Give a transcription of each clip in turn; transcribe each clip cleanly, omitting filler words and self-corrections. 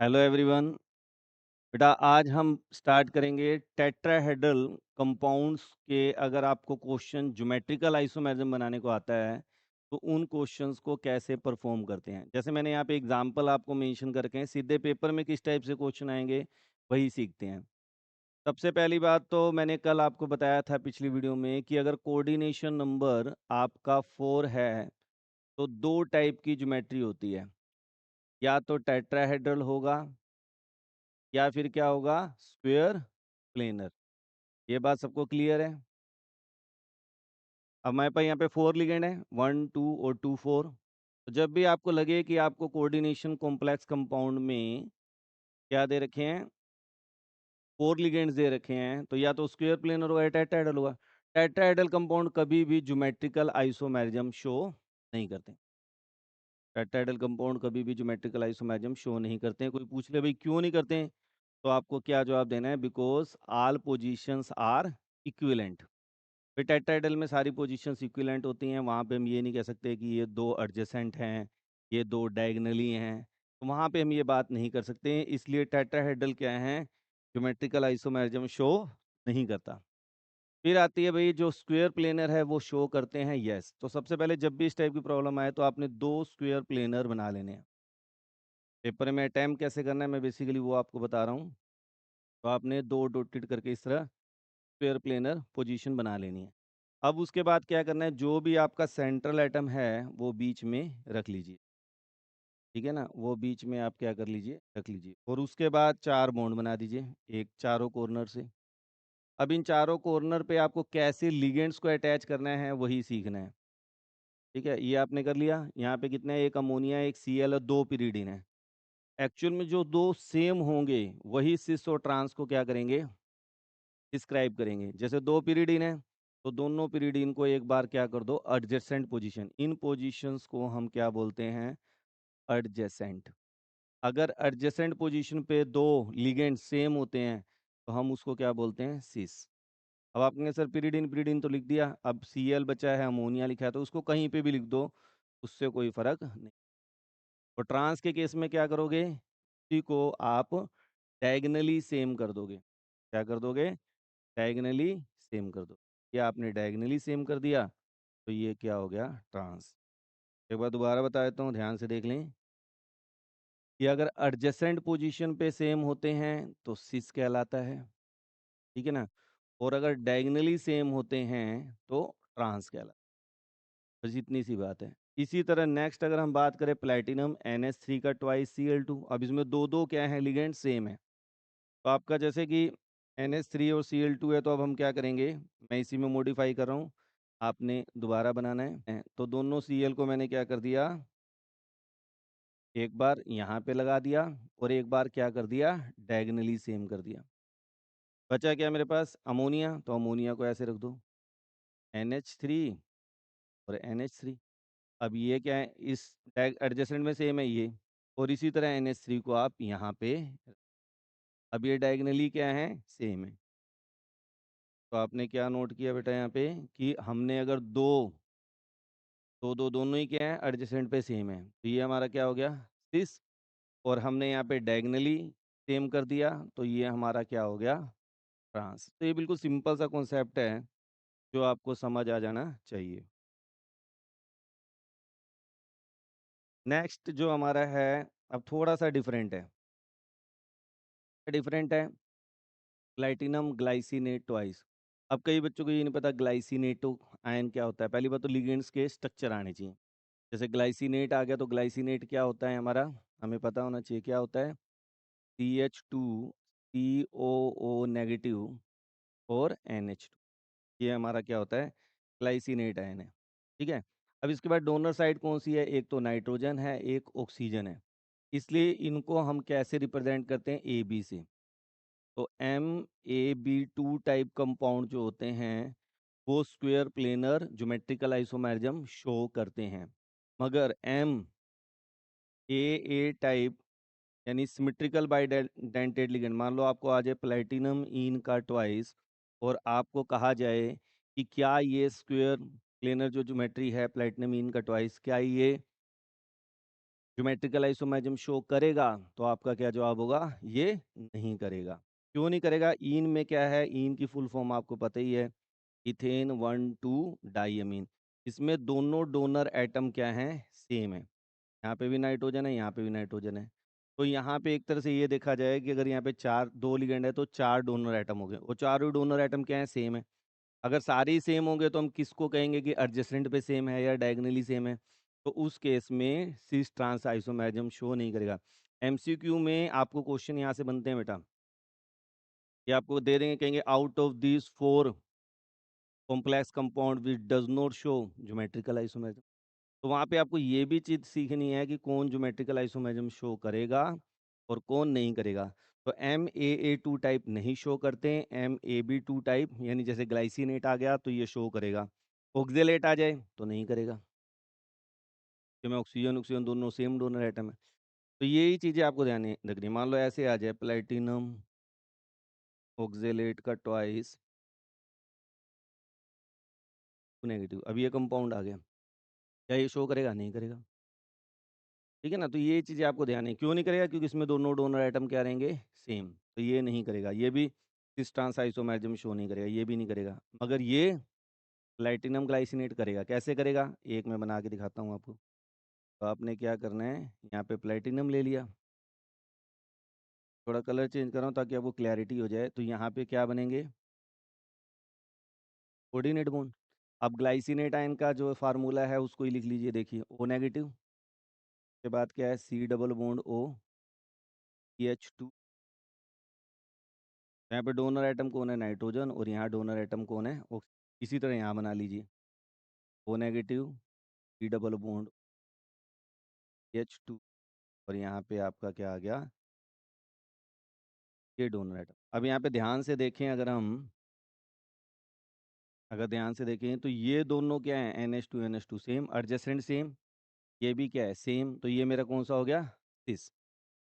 Hello everyone. बेटा आज हम स्टार्ट करेंगे टेट्राहेड्रल कंपाउंड्स के। अगर आपको क्वेश्चन ज्योमेट्रिकल आइसोमेरिज्म बनाने को आता है तो उन क्वेश्चंस को कैसे परफॉर्म करते हैं। जैसे मैंने यहाँ पे एग्जांपल आपको मेंशन करके हैं, सीधे पेपर में किस टाइप से क्वेश्चन आएंगे वही सीखते हैं। सबसे पहली बात तो मैंने कल आपको बताया था पिछली वीडियो में कि अगर कोऑर्डिनेशन नंबर आपका 4 है तो दो टाइप की ज्योमेट्री होती है, या तो टेट्राहेड्रल होगा या फिर क्या होगा, स्क्वायर प्लेनर। ये बात सबको क्लियर है। अब हमारे पास यहाँ पे 4 लिगेंड है, 1 2 और 2 4। तो जब भी आपको लगे कि आपको कोऑर्डिनेशन कॉम्प्लेक्स कंपाउंड में क्या दे रखे हैं, 4 लिगेंड्स दे रखे हैं, तो या तो स्क्वायर प्लेनर होगा या टेट्राहेड्रल होगा। टेट्राहेड्रल कंपाउंड कभी भी ज्योमेट्रिकल आइसोमेरिज्म शो नहीं करते। टेट्राहेड्रल कंपाउंड कभी भी ज्योमेट्रिकल आइसोमेरिज्म शो नहीं करते हैं। कोई पूछ ले भाई क्यों नहीं करते हैं, तो आपको क्या जवाब देना है, because all positions are equivalent. फिर टेट्राहेड्रल में सारी पोजीशंस इक्विवेलेंट होती हैं, वहाँ पे हम ये नहीं कह सकते कि ये दो एडजेसेंट हैं, ये दो डायगनली हैं, तो वहाँ पे हम ये बात नहीं कर सकते। इसलिए टेट्राहेड्रल क्या है, ज्योमेट्रिकल आइसोमेरिज्म शो नहीं करता। फिर आती है भाई जो स्क्वायर प्लेनर है वो शो करते हैं, यस। तो सबसे पहले जब भी इस टाइप की प्रॉब्लम आए तो आपने दो स्क्वायर प्लेनर बना लेने हैं। पेपर में अटैम्प्ट कैसे करना है मैं बेसिकली वो आपको बता रहा हूँ। तो आपने दो डॉटेड करके इस तरह स्क्वायर प्लेनर पोजीशन बना लेनी है। अब उसके बाद क्या करना है, जो भी आपका सेंट्रल एटम है वो बीच में रख लीजिए, ठीक है ना। वो बीच में आप क्या कर लीजिए, रख लीजिए। और उसके बाद चार बॉन्ड बना दीजिए एक चारों कॉर्नर से। अब इन चारों कॉर्नर पे आपको कैसे लिगेंड्स को अटैच करना है वही सीखना है, ठीक है। ये आपने कर लिया। यहाँ पे कितने हैं, एक अमोनिया एक Cl और दो पिरीडिन है। एक्चुअल में जो दो सेम होंगे वही सिस और ट्रांस को क्या करेंगे, डिस्क्राइब करेंगे। जैसे दो पीरियडिन है तो दोनों पीरियडिन को एक बार क्या कर दो, एडजेसेंट पोजीशन। इन पोजीशंस को हम क्या बोलते हैं, एडजेसेंट। अगर एडजेसेंट पोजीशन पे दो लिगेंड सेम होते हैं तो हम उसको क्या बोलते हैं, सिस। अब आपने सर पीरियडिन पीरियडिन तो लिख दिया, अब Cl बचा है, अमोनिया लिखा है, तो उसको कहीं पे भी लिख दो, उससे कोई फर्क नहीं। और ट्रांस के केस में क्या करोगे, इसी को आप डायगनली सेम कर दोगे। क्या कर दोगे, डायगनली सेम कर दो। ये आपने डायगनली सेम कर दिया तो ये क्या हो गया, ट्रांस। एक बार दोबारा बता देता हूँ, ध्यान से देख लें कि अगर एडजेसेंट पोजीशन पे सेम होते हैं तो सिस कहलाता है, ठीक है ना। और अगर डायगनली सेम होते हैं तो ट्रांस कहलाता है। बस इतनी सी बात है। इसी तरह नेक्स्ट अगर हम बात करें प्लेटिनम NH3 का ट्वाइस Cl2, अब इसमें दो दो क्या है, लिगेंड सेम है। तो आपका जैसे कि NH3 और Cl2 है, तो अब हम क्या करेंगे, मैं इसी में मॉडिफाई कर रहा हूँ, आपने दोबारा बनाना है। तो दोनों Cl को मैंने क्या कर दिया, एक बार यहाँ पे लगा दिया और एक बार क्या कर दिया, डायगनली सेम कर दिया। बचा क्या मेरे पास, अमोनिया, तो अमोनिया को ऐसे रख दो, NH3 और NH3। अब ये क्या है, इस एडजेसेंट में सेम है ये, और इसी तरह NH3 को आप यहाँ पे, अब ये डायगनली क्या है, सेम है। तो आपने क्या नोट किया बेटा यहाँ पे कि हमने अगर दो, तो दो दोनों ही क्या है, एडजेसेंट पे सेम है, तो ये हमारा क्या हो गया, सिस। और हमने यहाँ पे डायगनली सेम कर दिया तो ये हमारा क्या हो गया, ट्रांस। तो ये बिल्कुल सिंपल सा कॉन्सेप्ट है जो आपको समझ आ जाना चाहिए। नेक्स्ट जो हमारा है, अब थोड़ा सा डिफरेंट है। डिफरेंट है, प्लैटिनम ग्लाइसिनेट ट्वाइस। अब कई बच्चों को ये नहीं पता ग्लाइसिनेटो आयन क्या होता है। पहली बात तो लिगेंड्स के स्ट्रक्चर आने चाहिए। जैसे ग्लाइसिनेट आ गया तो ग्लाइसिनेट क्या होता है हमारा, हमें पता होना चाहिए क्या होता है, CH2COO नेगेटिव और NH2। ये हमारा क्या होता है, ग्लाइसिनेट आयन है, ठीक है। अब इसके बाद डोनर साइड कौन सी है, एक तो नाइट्रोजन है एक ऑक्सीजन है। इसलिए इनको हम कैसे रिप्रेजेंट करते हैं, AB से। तो MAB2 टाइप कंपाउंड जो होते हैं वो square planar geometrical isomerism show करते हैं। मगर MAA टाइप यानी सिमेट्रिकल बाइडेंटेड लिगेंड, मान लो आपको आ जाए प्लैटिनम इन का ट्वाइस और आपको कहा जाए कि क्या ये स्क्वायर प्लेनर जो ज्योमेट्री है प्लैटिनम इन का ट्वाइस, क्या ये ज्योमेट्रिकल आइसोमेरिज्म शो करेगा, तो आपका क्या जवाब होगा? ये नहीं करेगा। क्यों नहीं करेगा? ईन में क्या है? ईन की फुल फॉर्म आपको पता ही है, इथेन 1,2 डाइअमीन। इसमें दोनों डोनर एटम क्या हैं? सेम है। यहाँ पे भी नाइट्रोजन है, यहाँ पे भी नाइट्रोजन है। तो यहाँ पे एक तरह से ये देखा जाए कि अगर यहाँ पे चार, दो लिगेंड है तो चार डोनर एटम हो गए। वो चारों डोनर एटम क्या है? सेम है। अगर सारे ही सेम होंगे तो हम किसको कहेंगे कि एडजेसेंट पे सेम है या डायगोनली सेम है? तो उस केस में सिस ट्रांस आइसोमेरिज्म शो नहीं करेगा। एमसीक्यू में आपको क्वेश्चन यहाँ से बनते हैं बेटा, ये आपको दे देंगे, कहेंगे out of this four complex compound which does not show geometrical isomerism. तो वहाँ पे आपको ये भी चीज़ सीखनी है कि कौन ज्योमेट्रिकल आइसोमेरिज्म शो करेगा और कौन नहीं करेगा। तो MAA2 टाइप नहीं शो करते हैं, MAB2 टाइप यानी जैसे ग्लाइसिनेट आ गया तो ये शो करेगा। ऑक्जेलेट आ जाए तो नहीं करेगा, क्योंकि ऑक्सीजन ऑक्सीजन दोनों सेम डोनर एटम है। तो यही चीज़ें आपको ध्यान रखनी है। मान लो ऐसे आ जाए प्लेटिनम ऑक्जेलेट का ट्वाइस नेगेटिव, अब ये कंपाउंड आ गया, क्या ये शो करेगा? नहीं करेगा। ठीक है ना? तो ये चीज़ें आपको ध्यान है। क्यों नहीं करेगा? क्योंकि इसमें दोनों डोनर आइटम क्या रहेंगे? सेम। तो ये नहीं करेगा। ये भी सिस ट्रांस आइसोमेरिज्म शो नहीं करेगा, ये भी नहीं करेगा। मगर ये प्लैटिनम ग्लाइसिनेट करेगा। कैसे करेगा? एक मैं बना के दिखाता हूँ आपको। तो आपने क्या करना है, यहाँ पे प्लैटिनम ले लिया, थोड़ा कलर चेंज कर रहा हूँ ताकि आपको क्लैरिटी हो जाए। तो यहाँ पे क्या बनेंगे? Coordinate bond. अब ग्लाइसिनेट आयन का जो फार्मूला है उसको ही लिख लीजिए, देखिए O नेगेटिव के बाद क्या है? C double bond O CH2। यहाँ पे डोनर एटम कौन है? नाइट्रोजन। और यहाँ डोनर एटम कौन है? इसी तरह यहाँ बना लीजिए, O negative C double bond H2। और यहाँ पे आपका क्या आ गया? ये डोनर एटम। अब यहाँ पे ध्यान से देखें, अगर ध्यान से देखें तो ये दोनों क्या है? NH2 सेम, एडजेसेंट सेम, ये भी क्या है? सेम। तो ये मेरा कौन सा हो गया? सिस।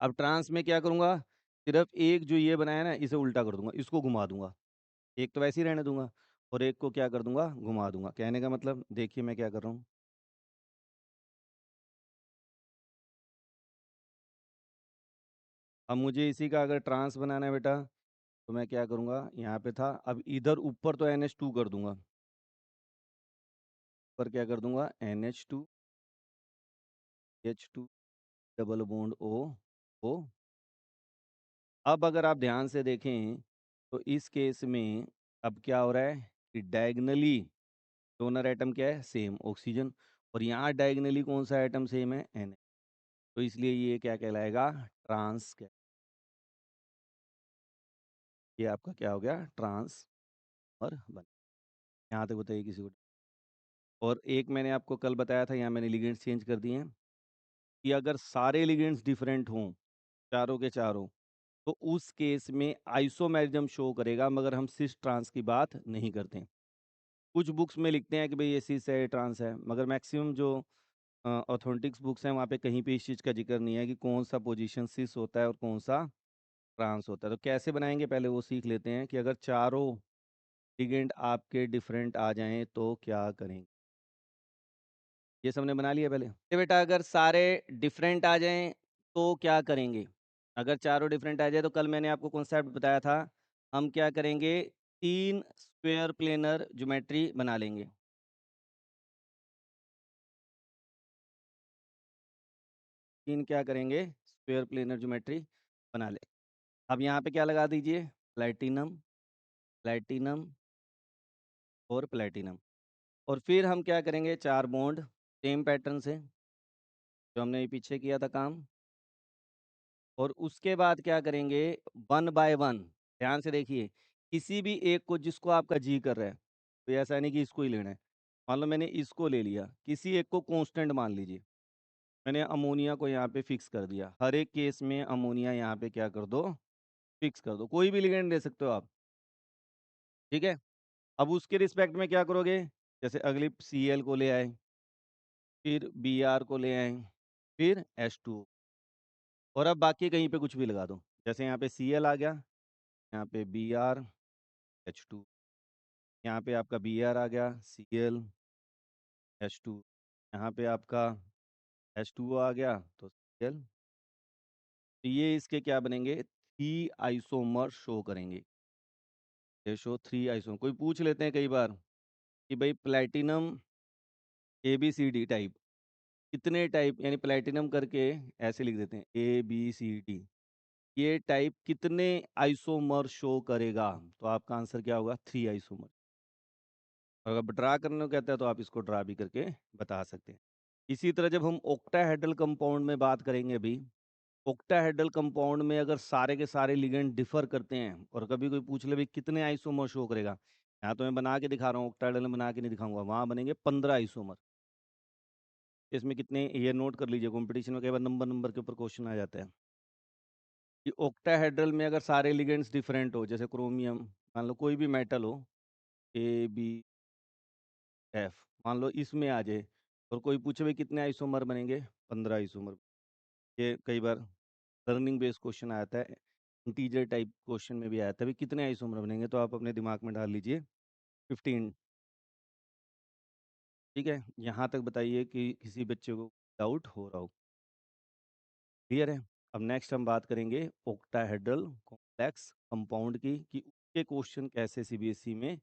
अब ट्रांस में क्या करूँगा? सिर्फ एक जो ये बनाया ना, इसे उल्टा कर दूंगा, इसको घुमा दूंगा। एक तो वैसे ही रहने दूंगा और एक को क्या कर दूंगा? घुमा दूंगा। कहने का मतलब देखिए मैं क्या कर रहा हूँ। अब मुझे इसी का अगर ट्रांस बनाना है बेटा, तो मैं क्या करूँगा? यहाँ पे था, अब इधर ऊपर तो NH2 कर दूंगा, ऊपर क्या कर दूंगा? NH2 H2 double bond O। अब अगर आप ध्यान से देखें तो इस केस में अब क्या हो रहा है कि डायगनली डोनर एटम क्या है? Same, oxygen. और यहाँ डायगनली कौन सा एटम सेम है? N। तो इसलिए ये क्या कहलाएगा? ट्रांस। ये आपका क्या हो गया? ट्रांस। और बन, यहाँ तक बताइए किसी को। और एक मैंने आपको कल बताया था, यहाँ मैंने लिगेंड्स चेंज कर दिए हैं, कि अगर सारे लिगेंड्स डिफरेंट हों, चारों के चारों, तो उस केस में आइसोमेरिज्म शो करेगा, मगर हम सिस ट्रांस की बात नहीं करते हैं। कुछ बुक्स में लिखते हैं कि भाई ये सिस है, ट्रांस है, मगर मैक्सिमम जो ऑथेंटिक्स बुक्स हैं वहाँ पे कहीं पे इस चीज़ का जिक्र नहीं है कि कौन सा पोजीशन सिस होता है और कौन सा ट्रांस होता है। तो कैसे बनाएंगे पहले वो सीख लेते हैं, कि अगर चारों लिगेंड आपके डिफरेंट आ जाएं तो क्या करेंगे। ये सबने बना लिया पहले? ये बेटा अगर सारे डिफरेंट आ जाएं तो क्या करेंगे? अगर चारों डिफरेंट आ जाए तो कल मैंने आपको कॉन्सेप्ट बताया था, हम क्या करेंगे? 3 स्क्वायर प्लेनर ज्योमेट्री बना लेंगे। 3 क्या करेंगे? स्क्वायर प्लेनर ज्योमेट्री बना ले। अब यहाँ पे क्या लगा दीजिए? प्लैटिनम, प्लैटिनम और प्लैटिनम। और फिर हम क्या करेंगे? 4 बॉन्ड सेम पैटर्न से, जो हमने ये पीछे किया था काम। और उसके बाद क्या करेंगे? 1 बाय 1, ध्यान से देखिए, किसी भी एक को जिसको आपका जी कर रहा है, तो ऐसा नहीं कि इसको ही लेना है। मान लो मैंने इसको ले लिया, किसी एक को कांस्टेंट मान लीजिए, मैंने अमोनिया को यहाँ पे फिक्स कर दिया। हर एक केस में अमोनिया यहाँ पे क्या कर दो? फिक्स कर दो। कोई भी लिगेंड ले सकते हो आप, ठीक है? अब उसके रिस्पेक्ट में क्या करोगे? जैसे अगली Cl को ले आए, फिर Br को ले आए, फिर H2O, और अब बाकी कहीं पे कुछ भी लगा दो। जैसे यहाँ पे Cl आ गया, यहाँ पे Br H2, यहाँ पे आपका Br आ गया, Cl H2, यहाँ पे आपका H2O आ गया तो Cl, तो ये इसके क्या बनेंगे? 3 आइसोमर शो करेंगे। ये शो 3 आइसोमर। कोई पूछ लेते हैं कई बार कि भाई प्लैटिनम ABCD टाइप कितने टाइप, यानी प्लैटिनम करके ऐसे लिख देते हैं ABCD, ये टाइप कितने आइसोमर शो करेगा? तो आपका आंसर क्या होगा? 3 आइसोमर। अगर ड्रा करने को कहता है तो आप इसको ड्रा भी करके बता सकते हैं। इसी तरह जब हम ऑक्टाहेड्रल कंपाउंड में बात करेंगे अभी, ऑक्टाहेड्रल कंपाउंड में अगर सारे के सारे लिगेंड डिफर करते हैं और कभी कोई पूछ ले भाई कितने आइसोमर शो करेगा, यहाँ तो मैं बना के दिखा रहा हूँ, ऑक्टाहेड्रल में बना के नहीं दिखाऊंगा, वहाँ बनेंगे 15 आइसोमर। इसमें कितने ये नोट कर लीजिए, कंपटीशन में कई बार नंबर नंबर के ऊपर क्वेश्चन आ जाता है कि ऑक्टाहेड्रल में अगर सारे लिगेंड्स डिफरेंट हो, जैसे क्रोमियम, मान लो कोई भी मेटल हो, ABF, मान लो इसमें आ जाए और कोई पूछे भाई कितने आइसोमर बनेंगे? 15 आइसोमर। ये कई बार लर्निंग बेस्ड क्वेश्चन आता है, इंटीजर टाइप क्वेश्चन में भी आया था भाई कितने आइसोमर बनेंगे, तो आप अपने दिमाग में डाल लीजिए 15। ठीक है, यहाँ तक बताइए कि किसी बच्चे को डाउट हो रहा हो। क्लियर है? अब नेक्स्ट हम बात करेंगे ऑक्टाहेड्रल कॉम्प्लेक्स कंपाउंड की, कि उसके क्वेश्चन कैसे CBSE में